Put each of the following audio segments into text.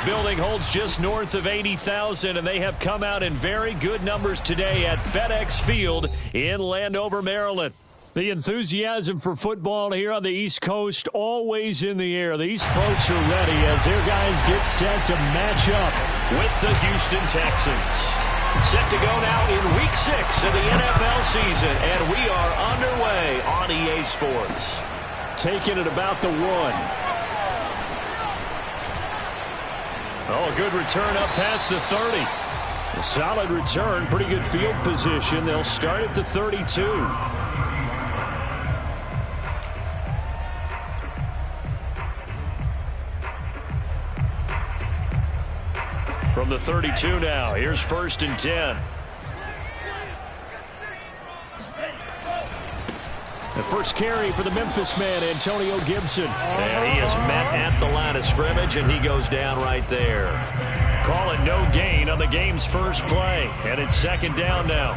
building holds just north of 80,000, and they have come out in very good numbers today at FedEx Field in Landover, Maryland. The enthusiasm for football here on the East Coast always in the air. These folks are ready as their guys get set to match up with the Houston Texans. Set to go now in Week 6 of the NFL season, and we are underway on EA Sports. Taking it about the 1. Oh, a good return up past the 30. A solid return, pretty good field position. They'll start at the 32. From the 32 now, here's 1st and 10. The first carry for the Memphis man, Antonio Gibson. And he is met at the line of scrimmage, and he goes down right there. Call it no gain on the game's first play. And it's 2nd down now.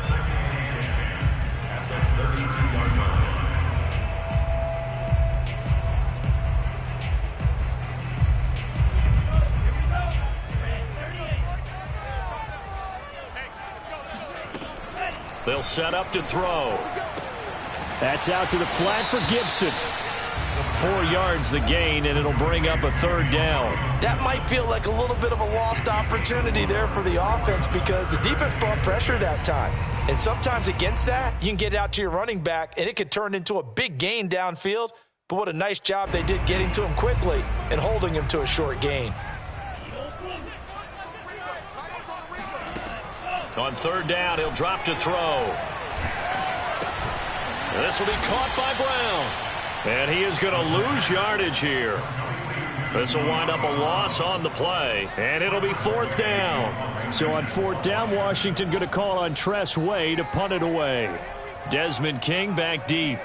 They'll set up to throw. That's out to the flat for Gibson. 4 yards the gain, and it'll bring up a 3rd down. That might feel like a little bit of a lost opportunity there for the offense because the defense brought pressure that time. And sometimes against that, you can get out to your running back, and it could turn into a big gain downfield. But what a nice job they did getting to him quickly and holding him to a short gain. On 3rd down, he'll drop to throw. This will be caught by Brown. And he is going to lose yardage here. This will wind up a loss on the play. And it'll be 4th down. So on 4th down, Washington going to call on Tress Way to punt it away. Desmond King back deep.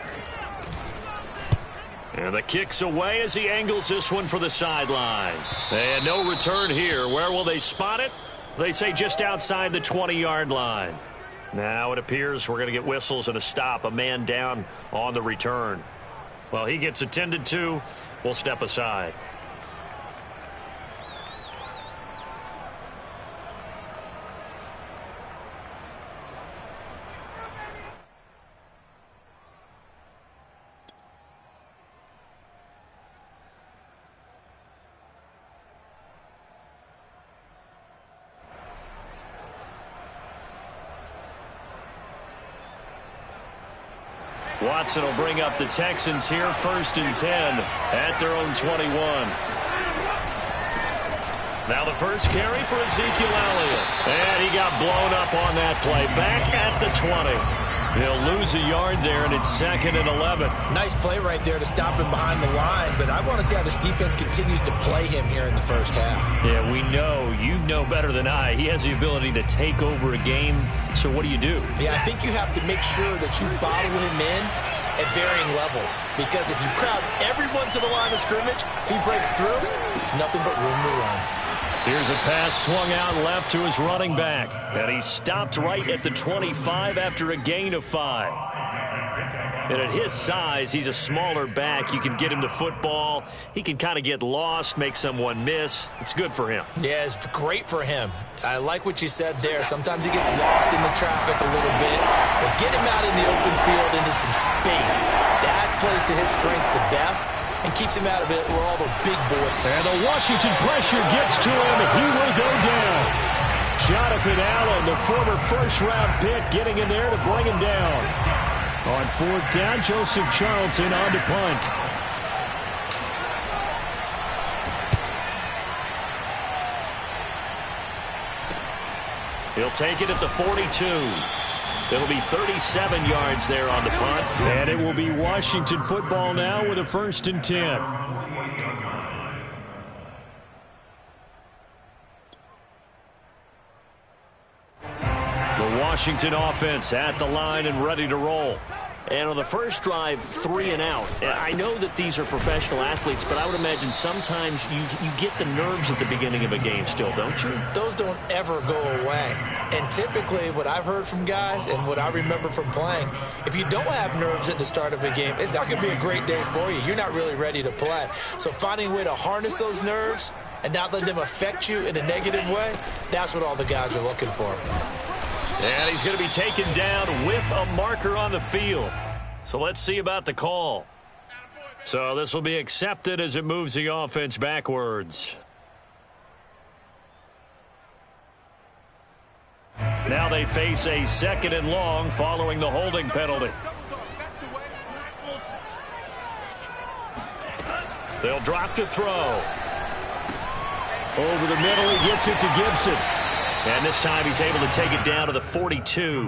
And the kick's away as he angles this one for the sideline. And no return here. Where will they spot it? They say just outside the 20-yard line. Now it appears we're going to get whistles and a stop. A man down on the return. Well, he gets attended to. We'll step aside. Watson will bring up the Texans here, 1st and 10 at their own 21. Now the first carry for Ezekiel Elliott. And he got blown up on that play. Back at the 20. He'll lose a yard there, and it's 2nd and 11. Nice play right there to stop him behind the line, but I want to see how this defense continues to play him here in the first half. Yeah, we know. You know better than I. He has the ability to take over a game, so what do you do? Yeah, I think you have to make sure that you bottle him in at varying levels, because if you crowd everyone to the line of scrimmage, if he breaks through, there's nothing but room to run. Here's a pass swung out left to his running back. And he stopped right at the 25 after a gain of 5. And at his size, he's a smaller back. You can get him to football. He can kind of get lost, make someone miss. It's good for him. Yeah, it's great for him. I like what you said there. Sometimes he gets lost in the traffic a little bit. But get him out in the open field into some space. That plays to his strengths the best and keeps him out of it where all the big boys. And the Washington pressure gets to him. He will go down. Jonathan Allen, the former first-round pick, getting in there to bring him down. On 4th down, Joseph Charlton on to punt. He'll take it at the 42. It'll be 37 yards there on the punt. And it will be Washington football now with a 1st and 10. The Washington offense at the line and ready to roll. And on the first drive, 3 and out. I know that these are professional athletes, but I would imagine sometimes you get the nerves at the beginning of a game still, don't you? Those don't ever go away. And typically what I've heard from guys and what I remember from playing, if you don't have nerves at the start of a game, it's not going to be a great day for you. You're not really ready to play. So finding a way to harness those nerves and not let them affect you in a negative way, that's what all the guys are looking for. And he's going to be taken down with a marker on the field. So let's see about the call. So this will be accepted as it moves the offense backwards. Now they face a 2nd and long following the holding penalty. They'll drop to throw. Over the middle, he gets it to Gibson. And this time he's able to take it down to the 42.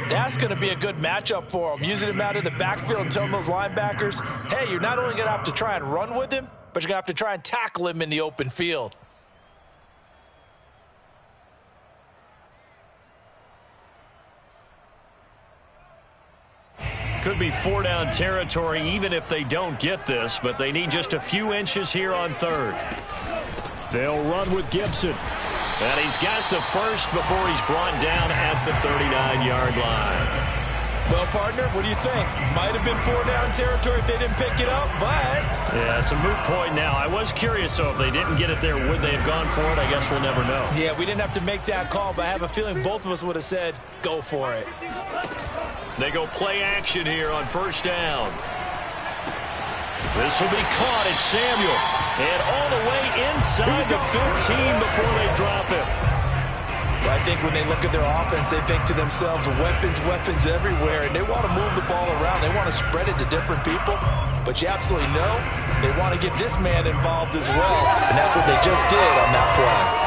That's going to be a good matchup for him. Using him out of the backfield and telling those linebackers, hey, you're not only going to have to try and run with him, but you're going to have to try and tackle him in the open field. Could be 4-down territory even if they don't get this, but they need just a few inches here on 3rd. They'll run with Gibson. And he's got the first before he's brought down at the 39-yard line. Well, partner, what do you think? Might have been 4-down territory if they didn't pick it up, but... Yeah, it's a moot point now. I was curious, so if they didn't get it there, would they have gone for it? I guess we'll never know. Yeah, we didn't have to make that call, but I have a feeling both of us would have said, go for it. They go play action here on 1st down. This will be caught. It's Samuel. And all the way inside the 15 before they drop him. Well, I think when they look at their offense, they think to themselves, weapons everywhere, and they want to move the ball around. They want to spread it to different people. But you absolutely know they want to get this man involved as well, and that's what they just did on that play.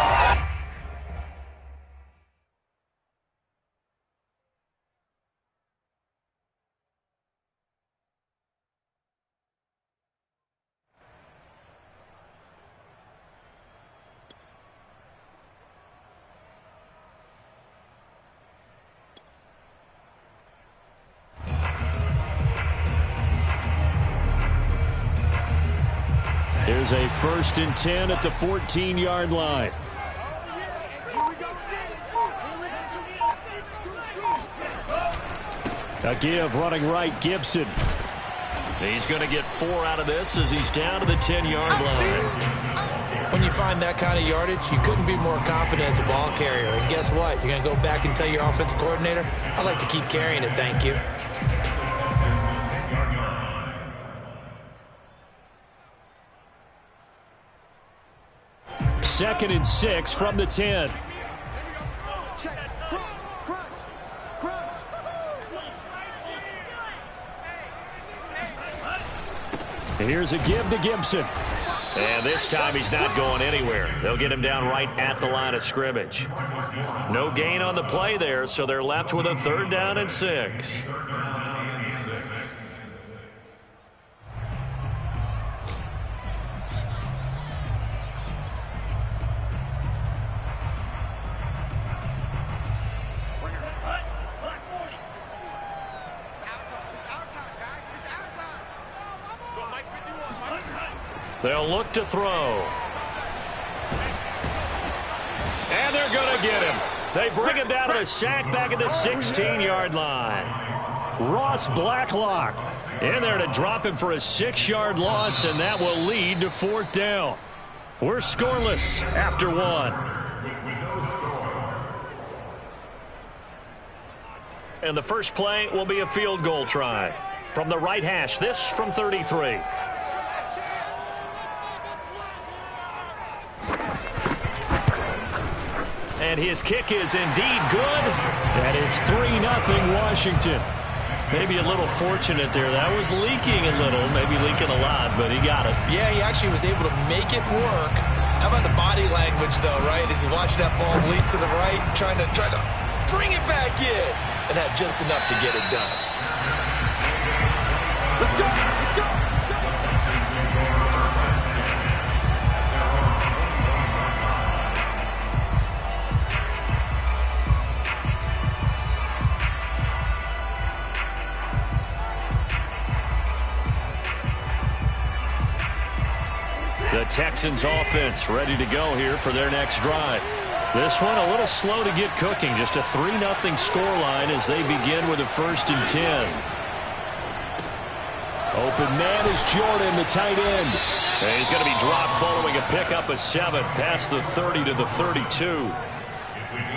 Here's a 1st and 10 at the 14-yard line. A give running right, Gibson. He's going to get 4 out of this as he's down to the 10-yard line. When you find that kind of yardage, you couldn't be more confident as a ball carrier. And guess what? You're going to go back and tell your offensive coordinator, I'd like to keep carrying it, thank you. Second and 6 from the 10. Here's a give to Gibson. And this time he's not going anywhere. They'll get him down right at the line of scrimmage. No gain on the play there, so they're left with a 3rd down and 6. They'll look to throw. And they're going to get him. They bring him down to the sack back at the 16-yard line. Ross Blacklock in there to drop him for a 6-yard loss, and that will lead to 4th down. We're scoreless after 1. And the first play will be a field goal try. From the right hash, this from 33. And his kick is indeed good. And it's 3-0 Washington. Maybe a little fortunate there. That was leaking a little, maybe leaking a lot, but he got it. Yeah, he actually was able to make it work. How about the body language, though, right? As he watched that ball lead to the right, trying to bring it back in and have just enough to get it done. Let's go! Let's go! Texans offense ready to go here for their next drive. This one a little slow to get cooking. Just a 3-0 scoreline as they begin with a 1st and 10. Open man is Jordan, the tight end. And he's going to be dropped following a pickup of 7 past the 30 to the 32.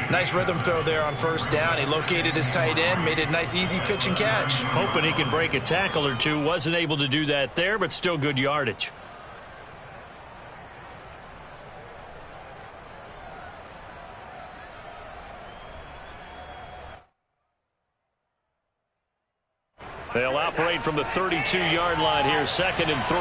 Nice rhythm throw there on 1st down. He located his tight end, made it a nice easy pitch and catch. Hoping he can break a tackle or two. Wasn't able to do that there, but still good yardage. They'll operate from the 32-yard line here, 2nd and 3.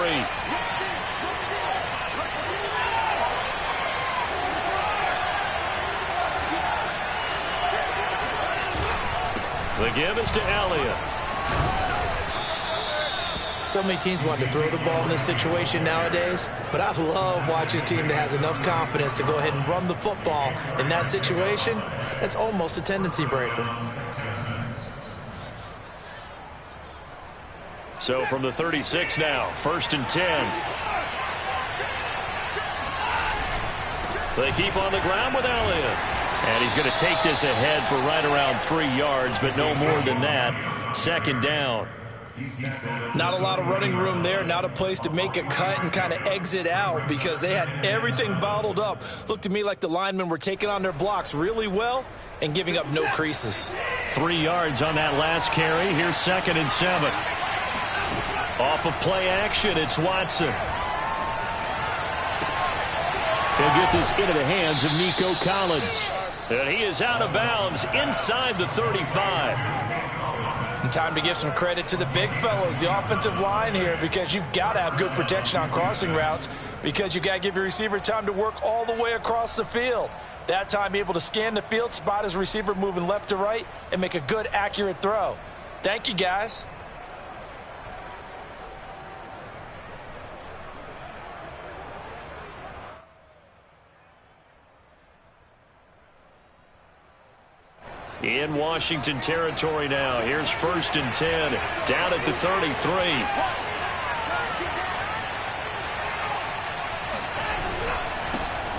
The give is to Elliott. So many teams want to throw the ball in this situation nowadays, but I love watching a team that has enough confidence to go ahead and run the football in that situation. That's almost a tendency breaker. So from the 36 now, 1st and 10. They keep on the ground with Elliott. And he's going to take this ahead for right around 3 yards, but no more than that. 2nd down. Not a lot of running room there. Not a place to make a cut and kind of exit out because they had everything bottled up. Looked to me like the linemen were taking on their blocks really well and giving up no creases. 3 yards on that last carry. Here's 2nd and 7. Off of play action, it's Watson. He'll get this into the hands of Nico Collins. And he is out of bounds inside the 35. And time to give some credit to the big fellows, the offensive line here, because you've got to have good protection on crossing routes because you've got to give your receiver time to work all the way across the field. That time, be able to scan the field, spot his receiver moving left to right, and make a good, accurate throw. Thank you, guys. In Washington territory now. Here's 1st and 10. Down at the 33.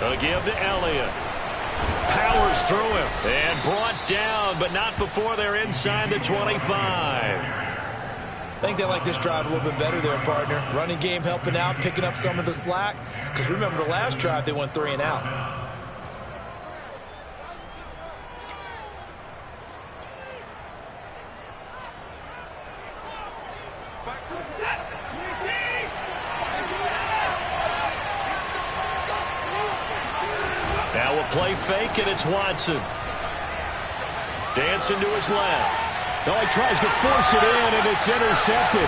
A give to Elliott. Powers through him. And brought down, but not before they're inside the 25. I think they like this drive a little bit better there, partner. Running game helping out, picking up some of the slack. Because remember the last drive, they went 3 and out. Now a play fake, and it's Watson. Dancing to his left. No, he tries to force it in, and it's intercepted.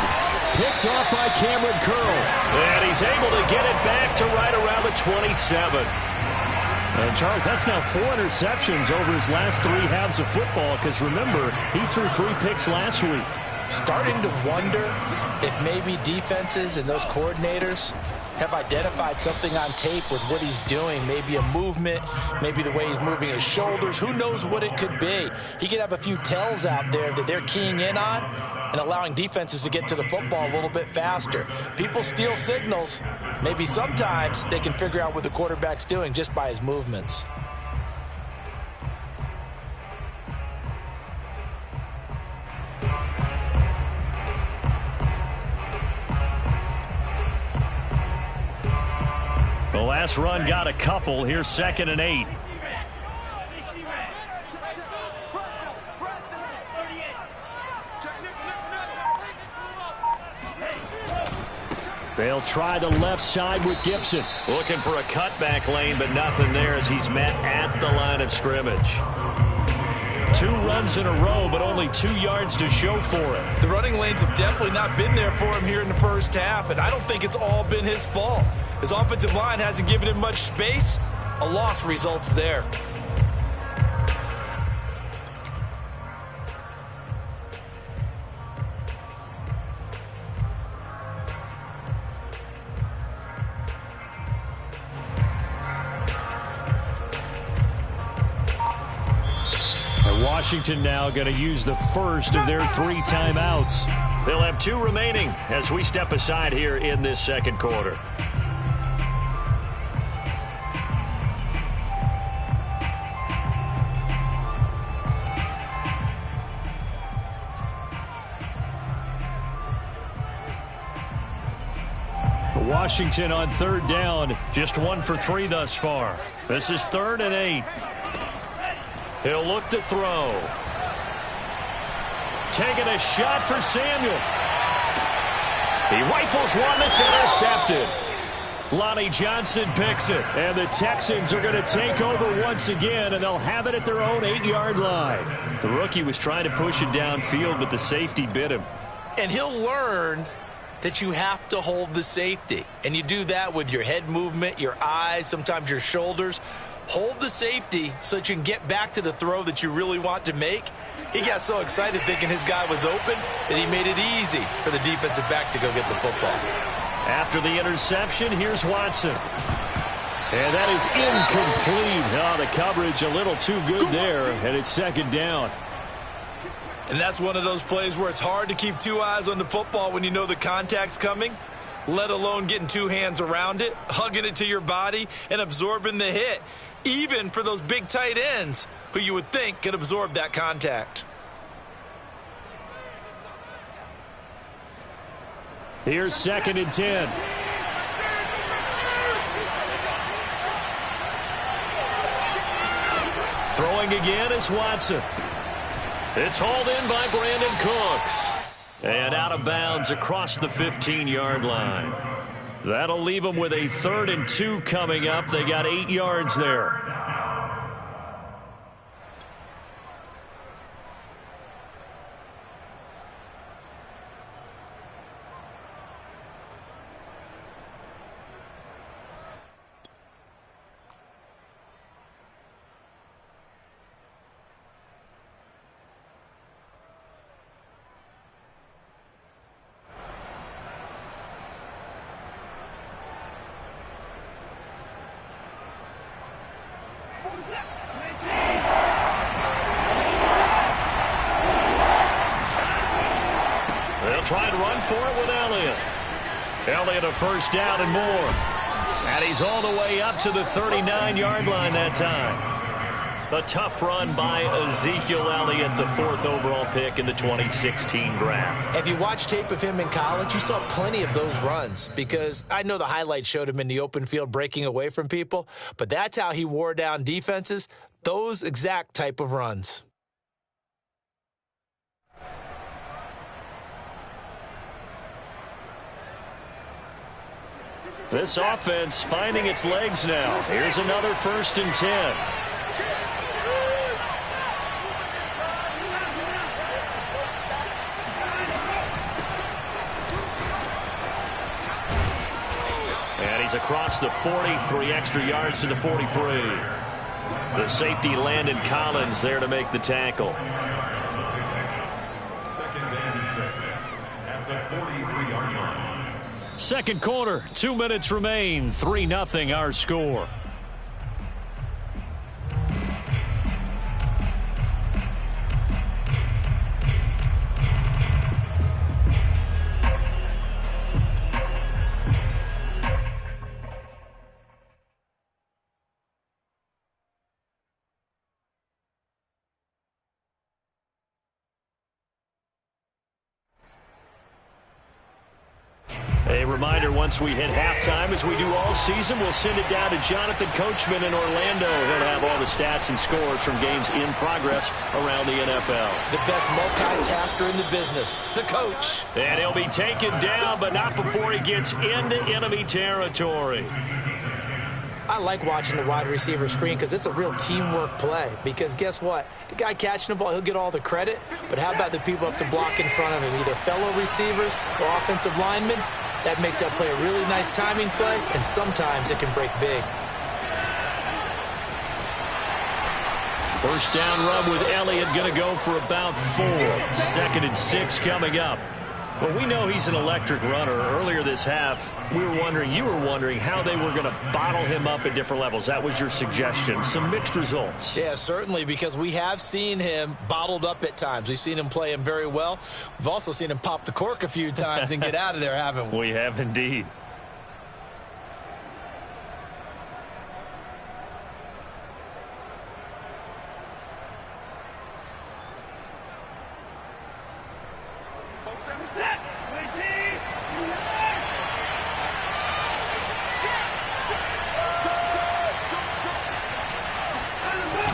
Picked off by Cameron Curl. And he's able to get it back to right around the 27. And Charles, that's now 4 interceptions over his last 3 halves of football, because remember, he threw 3 picks last week. Starting to wonder if maybe defenses and those coordinators have identified something on tape with what he's doing. Maybe a movement, maybe the way he's moving his shoulders. Who knows what it could be? He could have a few tells out there that they're keying in on and allowing defenses to get to the football a little bit faster. People steal signals. Maybe sometimes they can figure out what the quarterback's doing just by his movements. The last run got a couple. Here's 2nd and 8. They'll try the left side with Gibson. Looking for a cutback lane, but nothing there as he's met at the line of scrimmage. 2 runs in a row, but only 2 yards to show for it. The running lanes have definitely not been there for him here in the first half, and I don't think it's all been his fault. His offensive line hasn't given him much space. A loss results there. Washington now going to use the first of their 3 timeouts. They'll have 2 remaining as we step aside here in this second quarter. Washington on third down. Just 1 for 3 thus far. This is 3rd and 8. He'll look to throw. Taking a shot for Samuel. He rifles one that's intercepted. Lonnie Johnson picks it. And the Texans are going to take over once again, and they'll have it at their own 8-yard line. The rookie was trying to push it downfield, but the safety bit him. And he'll learn that you have to hold the safety. And you do that with your head movement, your eyes, sometimes your shoulders. Hold the safety so that you can get back to the throw that you really want to make. He got so excited thinking his guy was open that he made it easy for the defensive back to go get the football. After the interception, here's Watson. And that is incomplete. Oh, the coverage a little too good there, and it's 2nd down. And that's one of those plays where it's hard to keep 2 eyes on the football when you know the contact's coming, let alone getting 2 hands around it, hugging it to your body, and absorbing the hit, even for those big tight ends who you would think could absorb that contact. Here's 2nd and 10. Throwing again is Watson. It's hauled in by Brandon Cooks. And out of bounds across the 15-yard line. That'll leave them with a 3rd and 2 coming up. They got 8 yards there. Try and run for it with Elliott. Elliott a 1st down and more. And he's all the way up to the 39-yard line that time. A tough run by Ezekiel Elliott, the 4th overall pick in the 2016 draft. If you watch tape of him in college, you saw plenty of those runs, because I know the highlights showed him in the open field breaking away from people, but that's how he wore down defenses, those exact type of runs. This offense finding its legs now. Here's another 1st and 10. And he's across the 40, 3 extra yards to the 43. The safety Landon Collins there to make the tackle. 2nd and 6 at the 43-yard line. Second quarter, 2 minutes remain. 3-0 our score. A reminder, once we hit halftime, as we do all season, we'll send it down to Jonathan Coachman in Orlando. He'll have all the stats and scores from games in progress around the NFL. The best multitasker in the business, the coach. And he'll be taken down, but not before he gets into enemy territory. I like watching the wide receiver screen because it's a real teamwork play. Because guess what? The guy catching the ball, he'll get all the credit. But how about the people up to block in front of him, either fellow receivers or offensive linemen? That makes that play a really nice timing play, and sometimes it can break big. First down run with Elliott, going to go for about 4. 2nd and 6 coming up. Well, we know he's an electric runner. Earlier this half, you were wondering how they were going to bottle him up at different levels. That was your suggestion. Some mixed results. Yeah, certainly, because we have seen him bottled up at times. We've seen him play him very well. We've also seen him pop the cork a few times and get out of there, haven't we? We have indeed.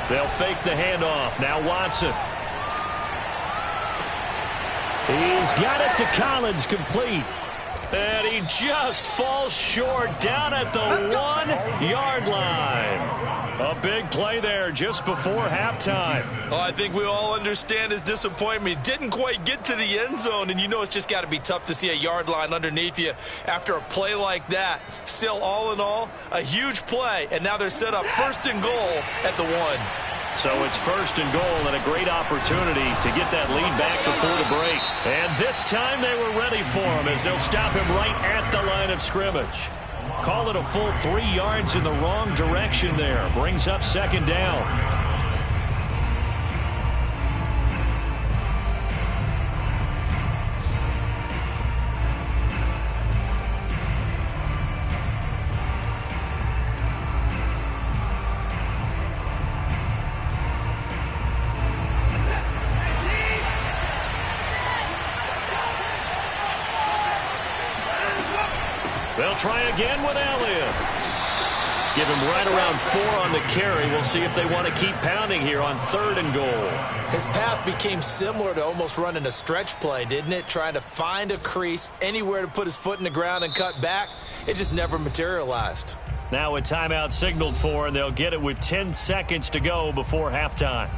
They'll fake the handoff. Now Watson. He's got it to Collins, complete. And he just falls short down at the 1-yard line. A big play there just before halftime. Oh, I think we all understand his disappointment. Didn't quite get to the end zone, and you know it's just got to be tough to see a yard line underneath you after a play like that. Still, all in all, a huge play, and now they're set up 1st and goal at the 1. So it's 1st and goal and a great opportunity to get that lead back before the break. And this time they were ready for him as they'll stop him right at the line of scrimmage. Call it a full 3 yards in the wrong direction there. Brings up 2nd down. They'll try again with Elliott. Give him right around 4 on the carry. We'll see if they want to keep pounding here on 3rd and goal. His path became similar to almost running a stretch play, didn't it? Trying to find a crease, anywhere to put his foot in the ground and cut back. It just never materialized. Now a timeout signaled for, and they'll get it with 10 seconds to go before halftime.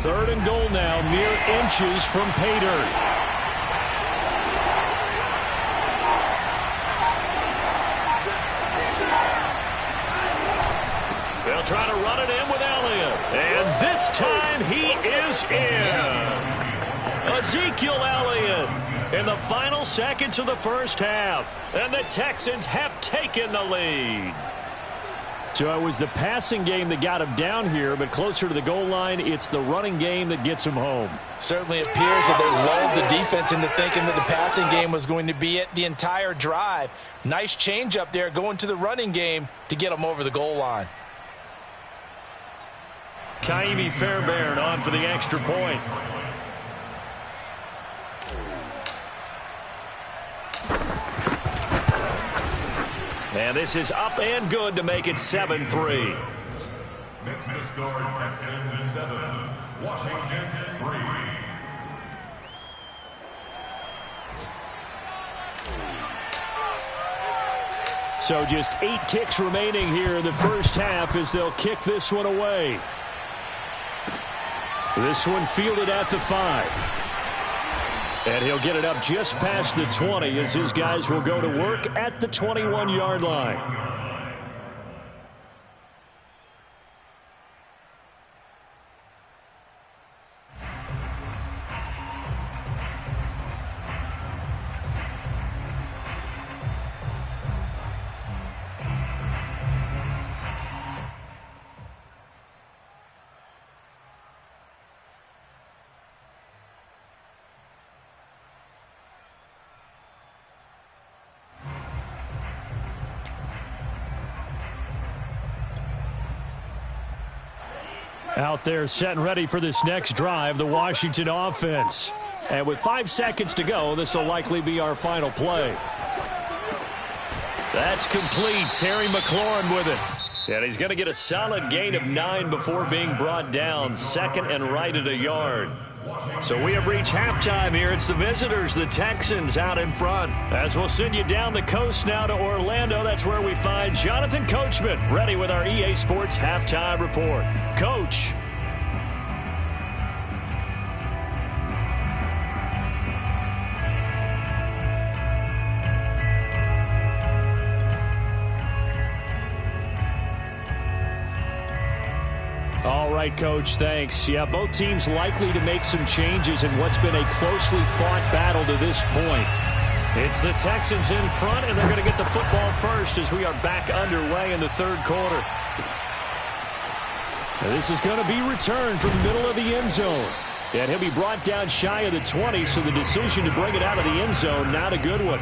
Third and goal now, mere inches from pay dirt. They'll try to run it in with Elliott. And this time he is in. Ezekiel Elliott in the final seconds of the first half. And the Texans have taken the lead. So it was the passing game that got him down here, but closer to the goal line, it's the running game that gets him home. Certainly appears that they lulled the defense into thinking that the passing game was going to be it the entire drive. Nice change up there going to the running game to get him over the goal line. Kaimi Fairbairn on for the extra point. And this is up and good to make it 7-3. Makes the score Texans 7, Washington 3. So just 8 ticks remaining here in the first half as they'll kick this one away. This one fielded at the 5. And he'll get it up just past the 20 as his guys will go to work at the 21-yard line. Out there set and ready for this next drive, the Washington offense. And with 5 seconds to go, this will likely be our final play. That's complete. Terry McLaurin with it. And he's going to get a solid gain of 9 before being brought down. 2nd and right at a yard. So we have reached halftime here. It's the visitors, the Texans, out in front. As we'll send you down the coast now to Orlando, that's where we find Jonathan Coachman, ready with our EA Sports Halftime Report. Coach. All right, Coach, thanks. Yeah, both teams likely to make some changes in what's been a closely fought battle to this point. It's the Texans in front, and they're going to get the football first as we are back underway in the third quarter. This is going to be returned from the middle of the end zone. And he'll be brought down shy of the 20, so the decision to bring it out of the end zone, not a good one.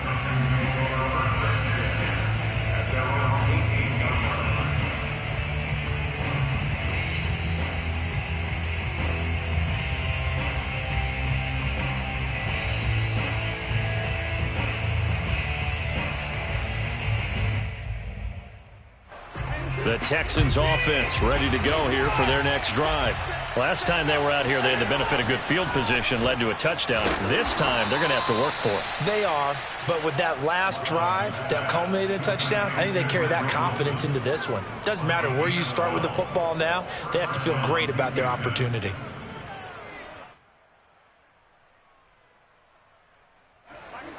The Texans offense ready to go here for their next drive. Last time they were out here, they had the benefit of good field position, led to a touchdown. This time, they're going to have to work for it. They are, but with that last drive that culminated in a touchdown, I think they carry that confidence into this one. Doesn't matter where you start with the football now, they have to feel great about their opportunity.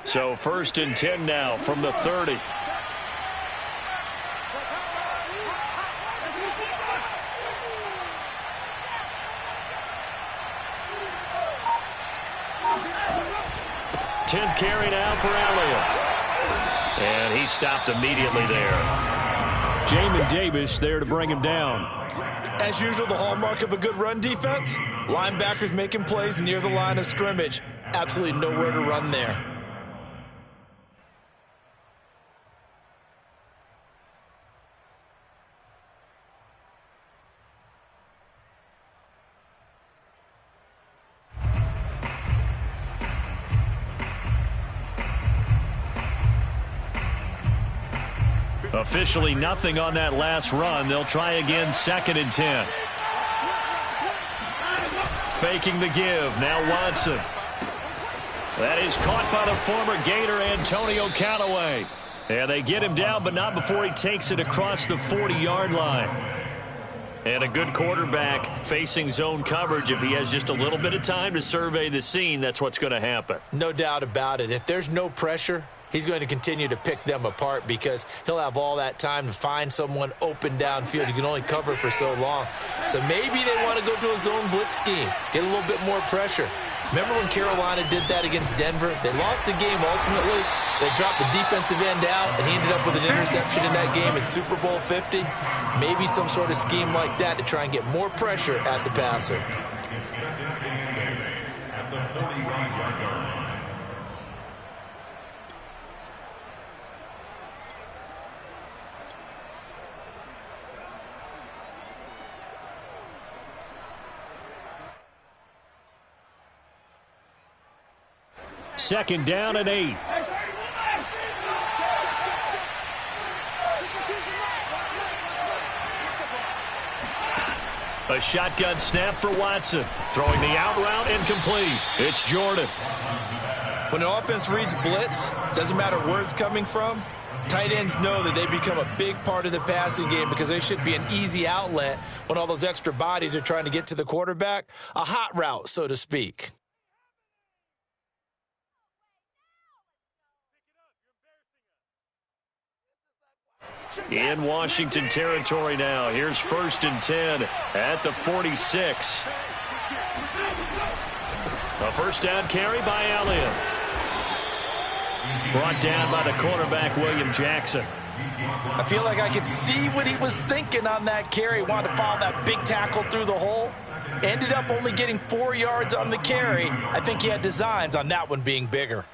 So 1st and 10 now from the 30. Tenth carry now for Elliott. And he stopped immediately there. Jamin Davis there to bring him down. As usual, the hallmark of a good run defense, linebackers making plays near the line of scrimmage. Absolutely nowhere to run there. Officially nothing on that last run. They'll try again 2nd and 10. Faking the give. Now Watson. That is caught by the former Gator Antonio Callaway. And they get him down, but not before he takes it across the 40-yard line. And a good quarterback facing zone coverage. If he has just a little bit of time to survey the scene, that's what's going to happen. No doubt about it. If there's no pressure, he's going to continue to pick them apart because he'll have all that time to find someone open downfield. You can only cover for so long. So maybe they want to go to a zone blitz scheme, get a little bit more pressure. Remember when Carolina did that against Denver? They lost the game ultimately. They dropped the defensive end out, and he ended up with an interception in that game in Super Bowl 50. Maybe some sort of scheme like that to try and get more pressure at the passer. At the 45-yard line. Second down and 8. A shotgun snap for Watson. Throwing the out route incomplete. It's Jordan. When the offense reads blitz, doesn't matter where it's coming from, tight ends know that they become a big part of the passing game because they should be an easy outlet when all those extra bodies are trying to get to the quarterback. A hot route, so to speak. In Washington territory now. Here's 1st and 10 at the 46. A first down carry by Elliott. Brought down by the cornerback, William Jackson. I feel like I could see what he was thinking on that carry. Wanted to follow that big tackle through the hole. Ended up only getting 4 yards on the carry. I think he had designs on that one being bigger.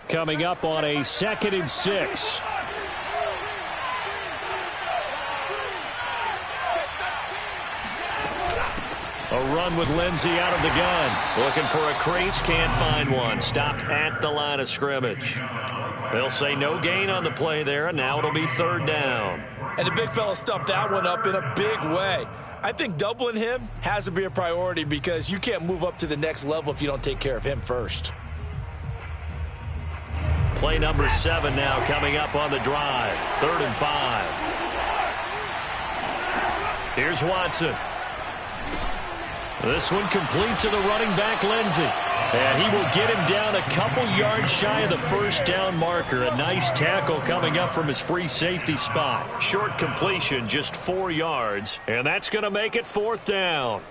Coming up on a 2nd and 6. A run with Lindsey out of the gun. Looking for a crease, can't find one. Stopped at the line of scrimmage. They'll say no gain on the play there, and now it'll be 3rd down. And the big fella stuffed that one up in a big way. I think doubling him has to be a priority because you can't move up to the next level if you don't take care of him first. Play number 7 now coming up on the drive. 3rd and 5. Here's Watson. This one complete to the running back, Lindsey. And he will get him down a couple yards shy of the first down marker. A nice tackle coming up from his free safety spot. Short completion, just 4 yards. And that's going to make it 4th down.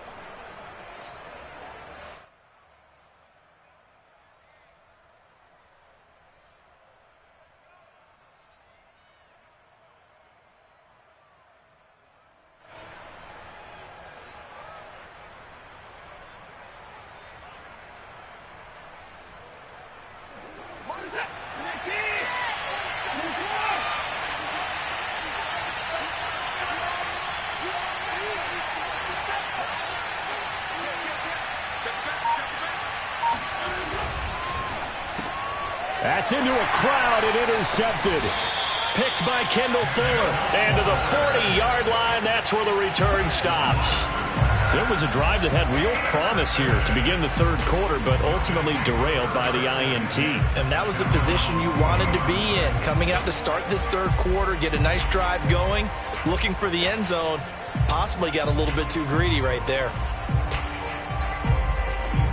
That's into a crowd and intercepted. Picked by Kendall Fuller. And to the 40-yard line, that's where the return stops. So it was a drive that had real promise here to begin the third quarter, but ultimately derailed by the INT. And that was the position you wanted to be in. Coming out to start this third quarter, get a nice drive going, looking for the end zone. Possibly got a little bit too greedy right there.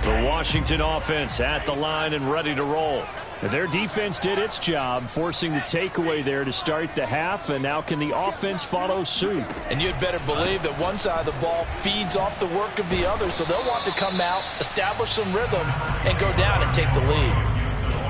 The Washington offense at the line and ready to roll. Their defense did its job, forcing the takeaway there to start the half, and now can the offense follow suit? And you'd better believe that one side of the ball feeds off the work of the other, so they'll want to come out, establish some rhythm, and go down and take the lead.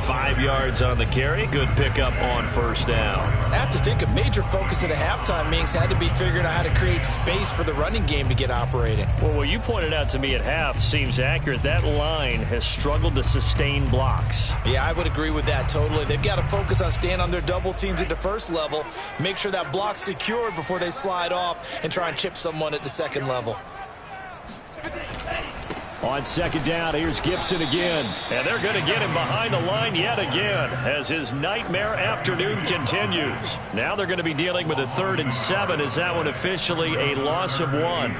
5 yards on the carry. Good pickup on first down. I have to think a major focus at a halftime means had to be figuring out how to create space for the running game to get operating. Well, what you pointed out to me at half seems accurate. That line has struggled to sustain blocks. Yeah, I would agree with that totally. They've got to focus on staying on their double teams at the first level, make sure that block's secured before they slide off and try and chip someone at the second level. On second down, here's Gibson again. And they're going to get him behind the line yet again as his nightmare afternoon continues. Now they're going to be dealing with a 3rd and 7 as that one officially a loss of 1.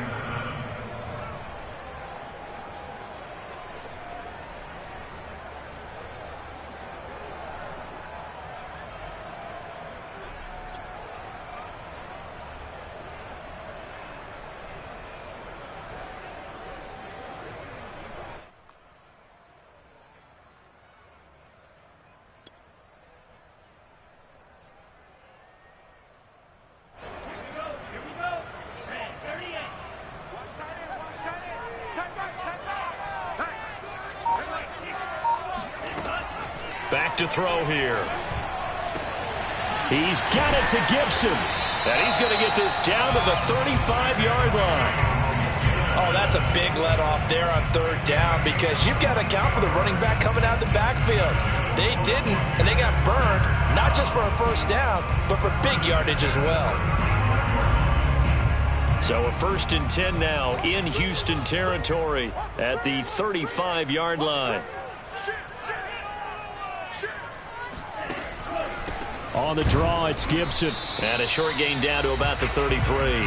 Back to throw here. He's got it to Gibson. And he's going to get this down to the 35-yard line. Oh, that's a big let off there on 3rd down because you've got to account for the running back coming out of the backfield. They didn't, and they got burned, not just for a first down, but for big yardage as well. So a 1st and 10 now in Houston territory at the 35-yard line. On the draw, it's Gibson. And a short gain down to about the 33.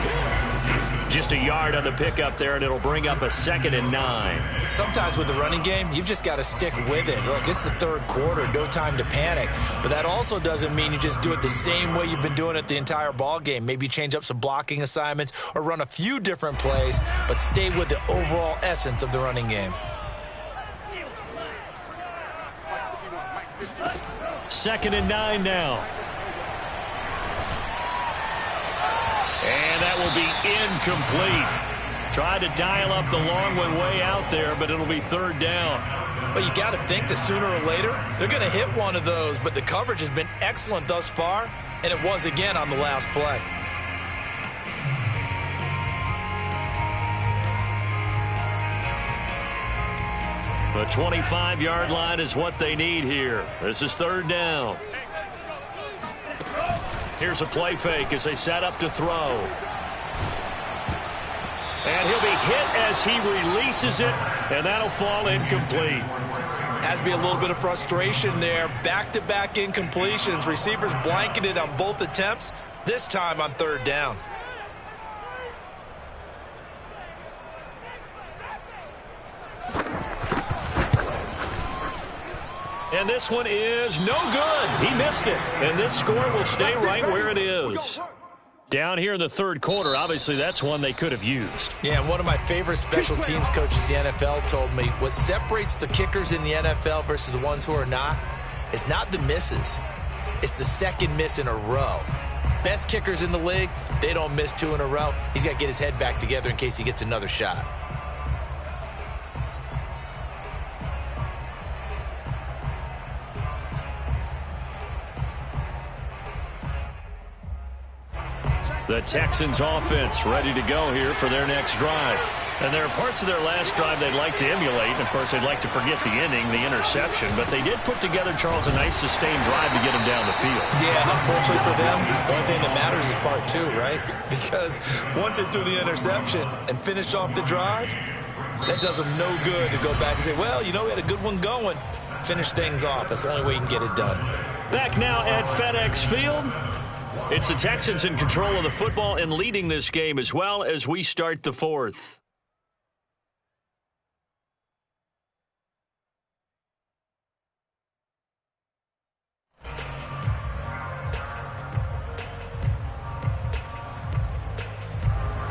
Just a yard on the pickup there, and it'll bring up a 2nd and 9. Sometimes with the running game, you've just got to stick with it. Look, it's the third quarter, no time to panic. But that also doesn't mean you just do it the same way you've been doing it the entire ball game. Maybe change up some blocking assignments or run a few different plays, but stay with the overall essence of the running game. 2nd and 9 now. And that will be incomplete. Tried to dial up the long one way out there, but it'll be 3rd down. But you got to think that sooner or later, they're going to hit one of those, but the coverage has been excellent thus far, and it was again on the last play. The 25-yard line is what they need here. This is 3rd down. Here's a play fake as they set up to throw. And he'll be hit as he releases it, and that'll fall incomplete. Has to be a little bit of frustration there. Back-to-back incompletions. Receivers blanketed on both attempts, this time on 3rd down. And this one is no good. He missed it. And this score will stay right where it is. Down here in the 3rd quarter, obviously that's one they could have used. Yeah, and one of my favorite special teams coaches in the NFL told me what separates the kickers in the NFL versus the ones who are not is not the misses. It's the 2nd miss in a row. Best kickers in the league, they don't miss 2 in a row. He's got to get his head back together in case he gets another shot. The Texans offense ready to go here for their next drive. And there are parts of their last drive they'd like to emulate. And, of course, they'd like to forget the ending, the interception. But they did put together, Charles, a nice sustained drive to get them down the field. Yeah, and unfortunately for them, the only thing that matters is part 2, right? Because once they threw the interception and finished off the drive, that does them no good to go back and say, well, you know, we had a good one going. Finish things off. That's the only way you can get it done. Back now at FedEx Field. It's the Texans in control of the football and leading this game as well as we start the fourth.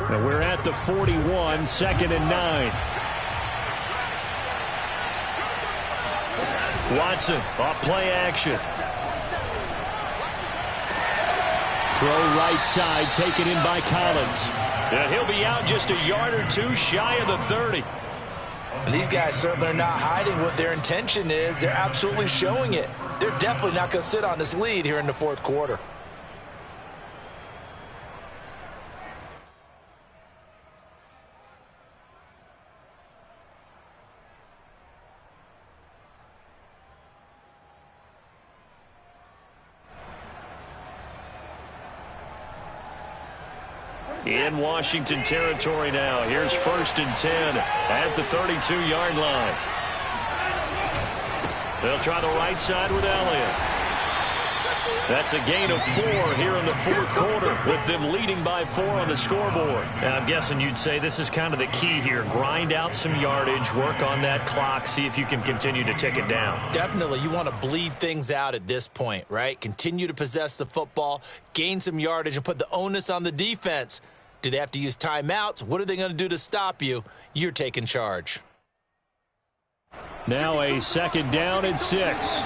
And we're at the 41, 2nd and 9. Watson off play action. Throw right side, taken in by Collins. And he'll be out just a yard or two shy of the 30. And these guys certainly are not hiding what their intention is. They're absolutely showing it. They're definitely not going to sit on this lead here in the fourth quarter. In Washington territory now. Here's 1st and 10 at the 32-yard line. They'll try the right side with Elliott. That's a gain of 4 here in the fourth quarter with them leading by 4 on the scoreboard. And I'm guessing you'd say this is kind of the key here. Grind out some yardage, work on that clock, see if you can continue to tick it down. Definitely. You want to bleed things out at this point, right? Continue to possess the football, gain some yardage, and put the onus on the defense. Do they have to use timeouts? What are they going to do to stop you? You're taking charge. Now a 2nd down and 6.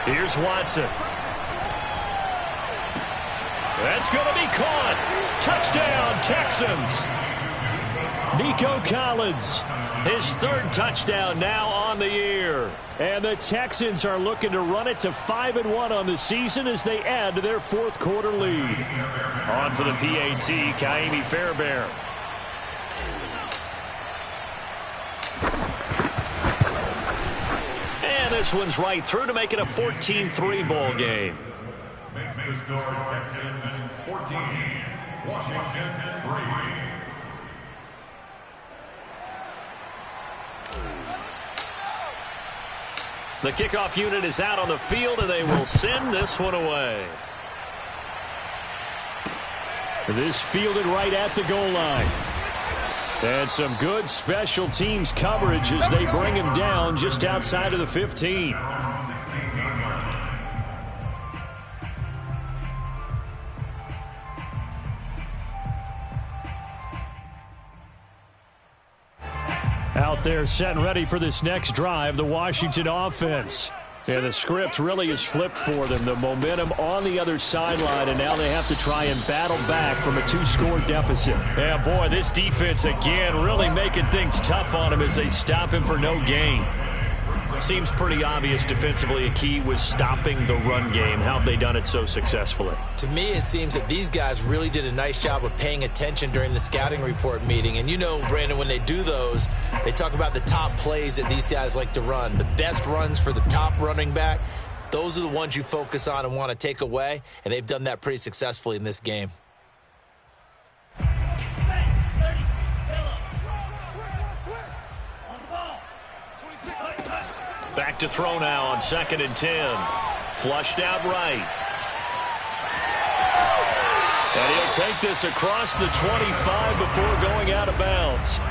Here's Watson. That's going to be caught. Touchdown, Texans. Nico Collins, his 3rd touchdown now on the year. And the Texans are looking to run it to 5-1 on the season as they add to their fourth quarter lead. On for the PAT, Kaimi Fairbairn. And this one's right through to make it a 14-3 ball game. Makes the score Texans 14, Washington 3. The kickoff unit is out on the field, and they will send this one away. This fielded right at the goal line. And some good special teams coverage as they bring him down just outside of the 15. Out there set and ready for this next drive, the Washington offense. And the script really is flipped for them. The momentum on the other sideline, and now they have to try and battle back from a 2-score deficit. Yeah, boy, this defense again really making things tough on him as they stop him for no gain. Seems pretty obvious defensively a key was stopping the run game. How have they done it so successfully? To me, it seems that these guys really did a nice job of paying attention during the scouting report meeting. And you know, Brandon, when they do those, they talk about the top plays that these guys like to run. The best runs for the top running back, those are the ones you focus on and want to take away. And they've done that pretty successfully in this game. Back to throw now on 2nd and 10. Flushed out right. And he'll take this across the 25 before going out of bounds.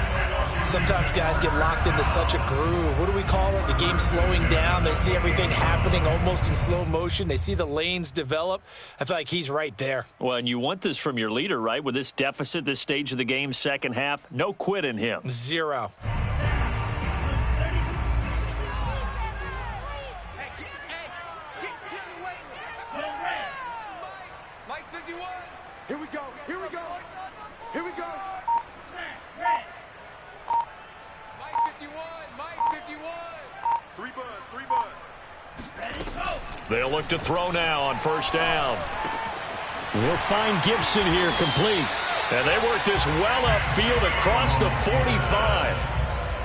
Sometimes guys get locked into such a groove. What do we call it? The game's slowing down. They see everything happening almost in slow motion. They see the lanes develop. I feel like he's right there. Well, and you want this from your leader, right? With this deficit, this stage of the game, second half, no quit in him. 0. Here we go. Here we go. Here we go. Mike 51. Mike 51. 3 buzz. 3 buzz. Ready, go. They'll look to throw now on 1st down. We'll find Gibson here complete. And they work this well upfield across the 45.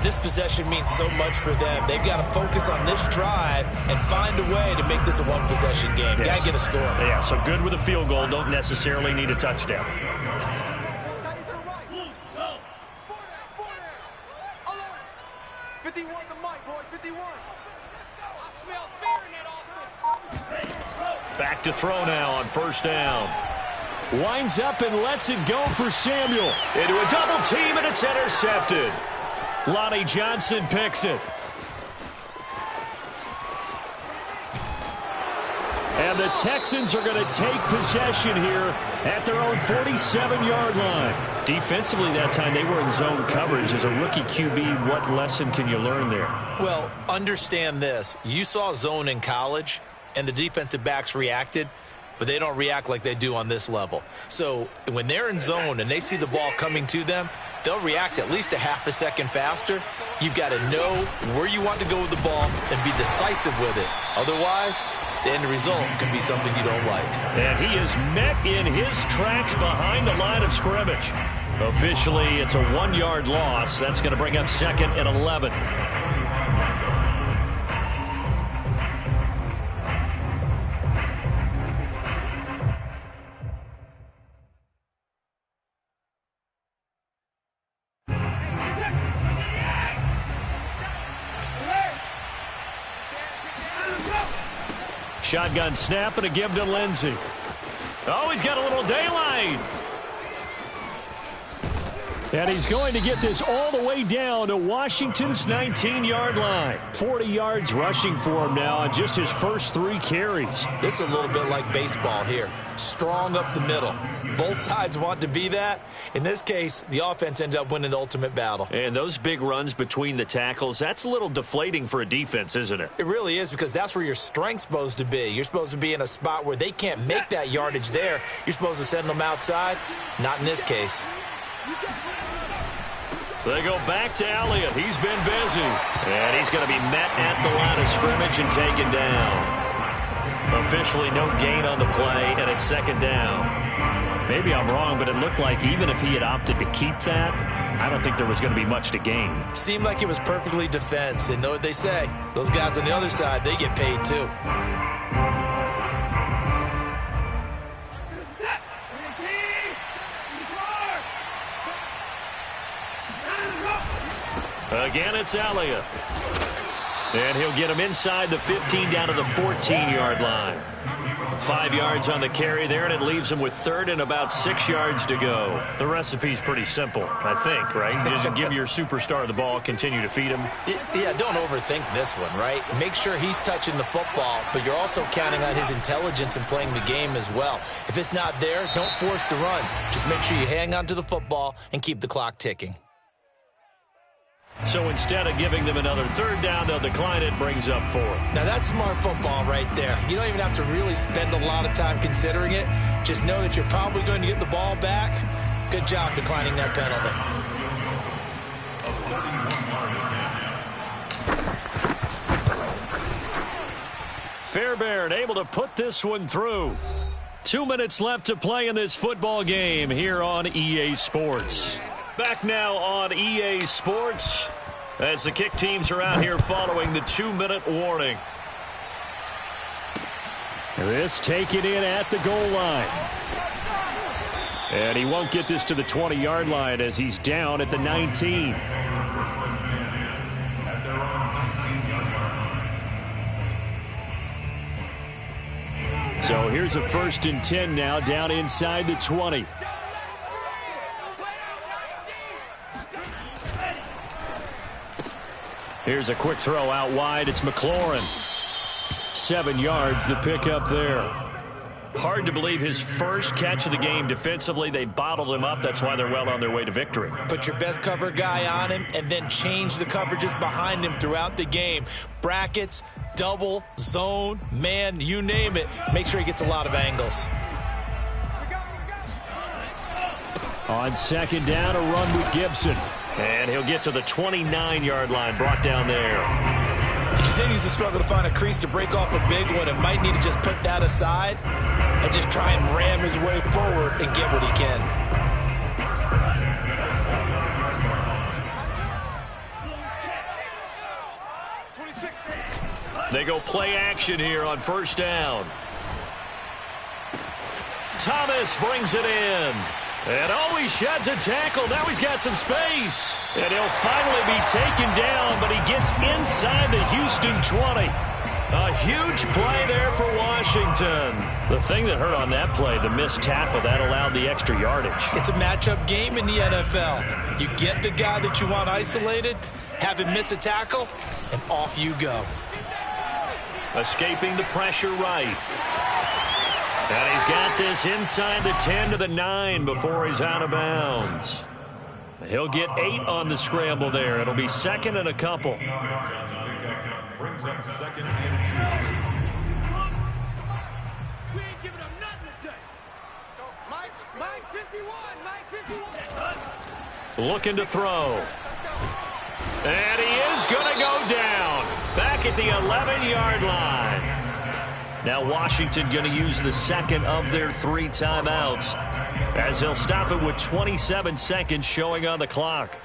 This possession means so much for them. They've got to focus on this drive and find a way to make this a one-possession game. Yes. Got to get a score. Yeah, so good with a field goal. Don't necessarily need a touchdown. Back to throw now on first down. Winds up and lets it go for Samuel. Into a double team, and it's intercepted. Lonnie Johnson picks it. And the Texans are going to take possession here at their own 47-yard line. Defensively that time, they were in zone coverage. As a rookie QB, what lesson can you learn there? Well, understand this. You saw zone in college, and the defensive backs reacted, but they don't react like they do on this level. So when they're in zone and they see the ball coming to them, they'll react at least a half a second faster. You've got to know where you want to go with the ball and be decisive with it. Otherwise, the end result could be something you don't like. And he is met in his tracks behind the line of scrimmage. Officially, it's a 1-yard loss. That's going to bring up second and 11. Shotgun snap and a give to Lindsey. Oh, he's got a little daylight. And he's going to get this all the way down to Washington's 19-yard line. 40 yards rushing for him now on just his first 3 carries. This is a little bit like baseball here. Strong up the middle. Both sides want to be that. In this case, the offense ended up winning the ultimate battle. And those big runs between the tackles, that's a little deflating for a defense, isn't it? It really is, because that's where your strength's supposed to be. You're supposed to be in a spot where they can't make that yardage there. You're supposed to send them outside. Not in this case. They go back to Elliott. He's been busy. And he's going to be met at the line of scrimmage and taken down. Officially no gain on the play, and it's second down. Maybe I'm wrong, but it looked like even if he had opted to keep that, I don't think there was going to be much to gain. Seemed like it was perfectly defense. And know what they say? Those guys on the other side, they get paid too. Again, it's Elliott. And he'll get him inside the 15 down to the 14-yard line. 5 yards on the carry there, and it leaves him with third and about 6 yards to go. The recipe's pretty simple, I think, right? Just give your superstar the ball, continue to feed him. Yeah, don't overthink this one, right? Make sure he's touching the football, but you're also counting on his intelligence in playing the game as well. If it's not there, don't force the run. Just make sure you hang on to the football and keep the clock ticking. So instead of giving them another third down, they'll decline it, brings up 4. Now that's smart football right there. You don't even have to really spend a lot of time considering it. Just know that you're probably going to get the ball back. Good job declining that penalty. Fairbairn able to put this one through. 2 minutes left to play in this football game here on EA Sports. Back now on EA Sports as the kick teams are out here following the 2-minute warning. This taken in at the goal line. And he won't get this to the 20-yard line as he's down at the 19. So here's a 1st and 10 now down inside the 20. Here's a quick throw out wide. It's McLaurin. 7 yards, the pickup there. Hard to believe his first catch of the game defensively. They bottled him up. That's why they're well on their way to victory. Put your best cover guy on him and then change the coverages behind him throughout the game. Brackets, double, zone, man, you name it. Make sure he gets a lot of angles. On second down, a run with Gibson. And he'll get to the 29-yard line, brought down there. He continues to struggle to find a crease to break off a big one and might need to just put that aside and just try and ram his way forward and get what he can. They go play action here on first down. Thomas brings it in. And he sheds a tackle. Now he's got some space. And he'll finally be taken down, but he gets inside the Houston 20. A huge play there for Washington. The thing that hurt on that play, the missed tackle, that allowed the extra yardage. It's a matchup game in the NFL. You get the guy that you want isolated, have him miss a tackle, and off you go. Escaping the pressure right. And he's got this inside the 10 to the 9 before he's out of bounds. He'll get 8 on the scramble there. It'll be second and a couple. Brings up second and 2. We ain't giving up nothing today. Mike 51. Mike 51. Looking to throw. And he is going to go down. Back at the 11-yard line. Now Washington going to use the second of their 3 timeouts as they'll stop it with 27 seconds showing on the clock.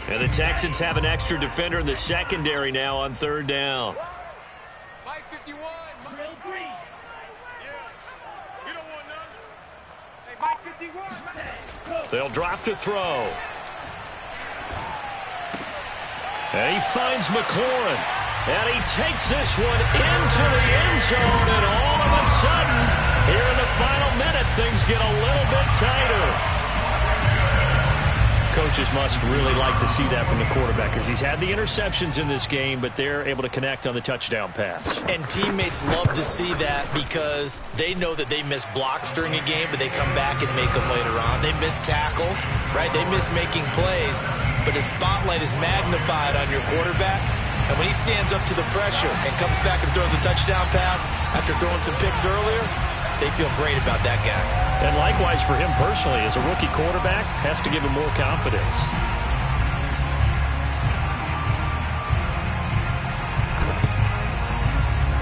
And the Texans have an extra defender in the secondary now on third down. Mike 51. Real green. Yeah. You don't want none. Hey, Mike 51. They'll drop to throw. And he finds McLaurin. And he takes this one into the end zone. And all of a sudden, here in the final minute, things get a little bit tighter. Coaches must really like to see that from the quarterback because he's had the interceptions in this game, but they're able to connect on the touchdown pass. And teammates love to see that because they know that they miss blocks during a game, but they come back and make them later on. They miss tackles, right? They miss making plays, but the spotlight is magnified on your quarterback. And when he stands up to the pressure and comes back and throws a touchdown pass after throwing some picks earlier, they feel great about that guy. And likewise for him personally, as a rookie quarterback, has to give him more confidence.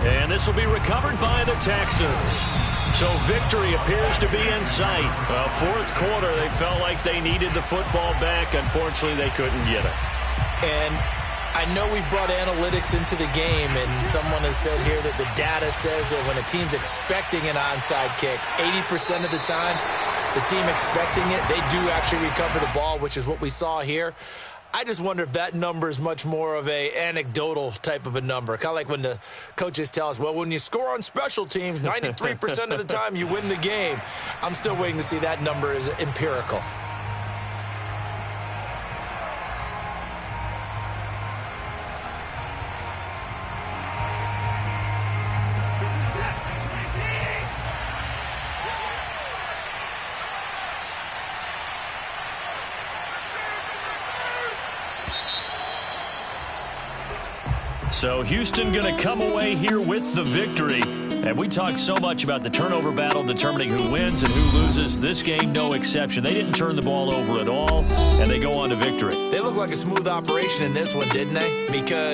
And this will be recovered by the Texans. So victory appears to be in sight. Fourth quarter, they felt like they needed the football back. Unfortunately, they couldn't get it. And I know we brought analytics into the game, and someone has said here that the data says that when a team's expecting an onside kick, 80% of the time, the team expecting it, they do actually recover the ball, which is what we saw here. I just wonder if that number is much more of a anecdotal type of a number. Kind of like when the coaches tell us, well, when you score on special teams, 93% of the time you win the game. I'm still waiting to see that number is empirical. So Houston going to come away here with the victory. And we talked so much about the turnover battle determining who wins and who loses. This game, no exception. They didn't turn the ball over at all, and they go on to victory. They look like a smooth operation in this one, didn't they? Because